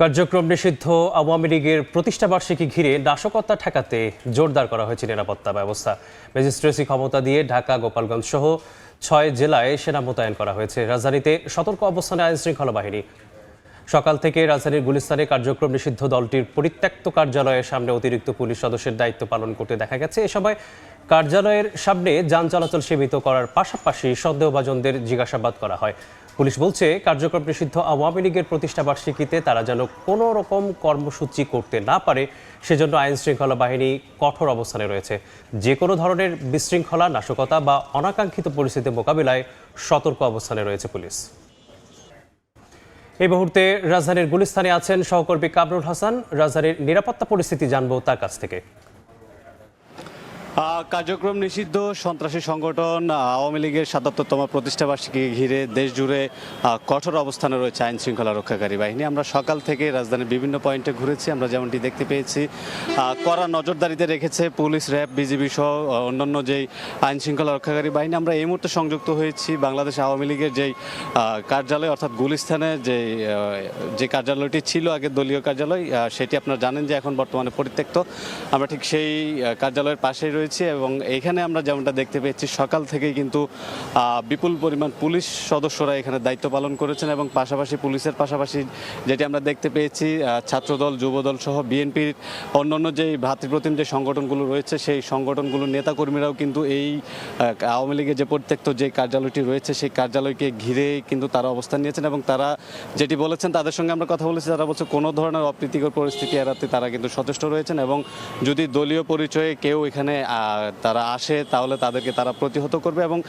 কার্যক্রম নিষিদ্ধ আওয়ামী লীগের প্রতিষ্ঠাবার্ষিকী ঘিরে নাশকতা ঠেকাতে জোরদার করা হয়েছে নিরাপত্তা ব্যবস্থা। ম্যাজিস্ট্রেসি ক্ষমতা দিয়ে ঢাকা, গোপালগঞ্জ সহ ৬ জেলায় সেনা মোতায়েন করা হয়েছে। রাজধানীতে সতর্ক অবস্থানে আইনশৃঙ্খলা বাহিনী। সকাল থেকে রাজধানীর গুলিস্তানে কার্যক্রম নিষিদ্ধ দলটির পরিত্যক্ত কার্যালয়ের সামনে অতিরিক্ত পুলিশ সদস্যের দায়িত্ব পালন করতে দেখা গেছে। এ সময় কার্যালয়ের সামনে যান চলাচল সীমিত করার পাশাপাশি সন্দেহভাজনদের জিজ্ঞাসাবাদ করা হয়। পুলিশ বলছে, কার্যক্রম নিষিদ্ধ আওয়ামী লীগের প্রতিষ্ঠাবার্ষিকীতে তারা যেন কোনো রকম কর্মসূচি করতে না পারে, সেজন্য আইন শৃঙ্খলা বাহিনী কঠোর অবস্থানে রয়েছে। যে কোনো ধরনের বিশৃঙ্খলা, নাশকতা বা অনাকাঙ্ক্ষিত পরিস্থিতি মোকাবিলায় সতর্ক অবস্থানে রয়েছে পুলিশ। এই মুহূর্তে রাজধানীর গুলিস্তানে আছেন সহকর্মী কামরুল হাসান। রাজধানীর নিরাপত্তা পরিস্থিতি জানবো তার কাছ থেকে। কার্যক্রম নিষিদ্ধ সন্ত্রাসী সংগঠন আওয়ামী লীগের ৭৭তম প্রতিষ্ঠাবার্ষিকী ঘিরে দেশ জুড়ে কঠোর অবস্থানে রয়েছে আইন শৃঙ্খলা রক্ষাকারী বাহিনী। আমরা সকাল থেকে রাজধানীর বিভিন্ন পয়েন্টে ঘুরেছি। আমরা যেমনটি দেখতে পেয়েছি, কড়া নজরদারিতে রেখেছে পুলিশ, র্যাব, বিজিবি সহ অন্যান্য যেই আইন শৃঙ্খলা রক্ষাকারী বাহিনী। আমরা এই মুহূর্তে সংযুক্ত হয়েছি বাংলাদেশ আওয়ামী লীগের যেই কার্যালয়, অর্থাৎ গুলিস্তানে যে কার্যালয়টি ছিল আগে দলীয় কার্যালয়, সেটি আপনারা জানেন যে এখন বর্তমানে পরিত্যক্ত। আমরা ঠিক সেই কার্যালয়ের পাশেই রয়েছে এবং এখানে আমরা যেমনটা দেখতে পেয়েছি, সকাল থেকেই কিন্তু বিপুল পরিমাণ পুলিশ সদস্যরা এখানে দায়িত্ব পালন করেছেন এবং পাশাপাশি পুলিশের পাশাপাশি যেটি আমরা দেখতে পেয়েছি, ছাত্রদল, যুবদল সহ বিএনপির অন্যান্য যে ভ্রাতৃপ্রতিম যে সংগঠনগুলো রয়েছে, সেই সংগঠনগুলোর নেতাকর্মীরাও কিন্তু এই আওয়ামী লীগের যে পরিত্যক্ত যে কার্যালয়টি রয়েছে সেই কার্যালয়কে ঘিরে কিন্তু তারা অবস্থান নিয়েছেন এবং তারা যেটি বলেছেন, তাদের সঙ্গে আমরা কথা বলেছি, তারা বলছে কোনো ধরনের অপ্রীতিকর পরিস্থিতি এড়াতে তারা কিন্তু সচেষ্ট রয়েছেন এবং যদি দলীয় পরিচয়ে কেউ এখানে তারা আসে তাহলে তাদেরকে তারা প্রতিহত করবে। এবং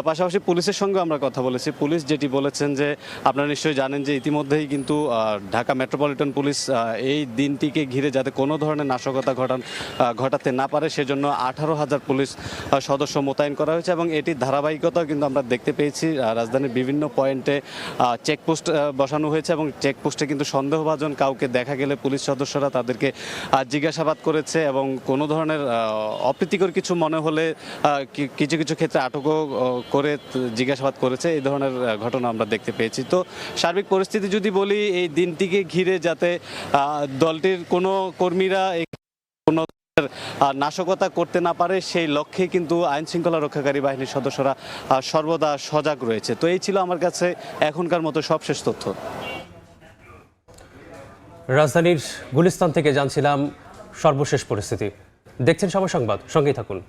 পাশাপাশি পুলিশের সঙ্গে আমরা কথা বলেছি। পুলিশ যেটি বলেছেন যে, আপনারা নিশ্চয়ই জানেন যে ইতিমধ্যেই কিন্তু ঢাকা মেট্রোপলিটন পুলিশ এই দিনটিকে ঘিরে যাতে কোনো ধরনের নাশকতা ঘটাতে না পারে সেজন্য 18,000 পুলিশ সদস্য মোতায়েন করা হয়েছে এবং এটির ধারাবাহিকতা কিন্তু আমরা দেখতে পেয়েছি। রাজধানীর বিভিন্ন পয়েন্টে চেকপোস্ট বসানো হয়েছে এবং চেকপোস্টে কিন্তু সন্দেহভাজন কাউকে দেখা গেলে পুলিশ সদস্যরা তাদেরকে জিজ্ঞাসাবাদ করেছে এবং কোনো ধরনের অপ্রীতিকর কিছু মনে হলে কিছু কিছু ক্ষেত্রে আটকও করে জিজ্ঞাসাবাদ করেছে। এই ধরনের ঘটনা আমরা দেখতে পেয়েছি। তো সার্বিক পরিস্থিতি যদি বলি, এই দিনটিকে ঘিরে যাতে দলটির কোনো কর্মীরা কোনো নাশকতা করতে না পারে সেই লক্ষ্যে কিন্তু আইন শৃঙ্খলা রক্ষাকারী বাহিনীর সদস্যরা সর্বদা সজাগ রয়েছে। তো এই ছিল আমার কাছে এখনকার মতো সবশেষ তথ্য। রাজধানীর গুলিস্তান থেকে জানছিলাম সর্বশেষ পরিস্থিতি। দেখছেন সময় সংবাদ, সঙ্গেই থাকুন।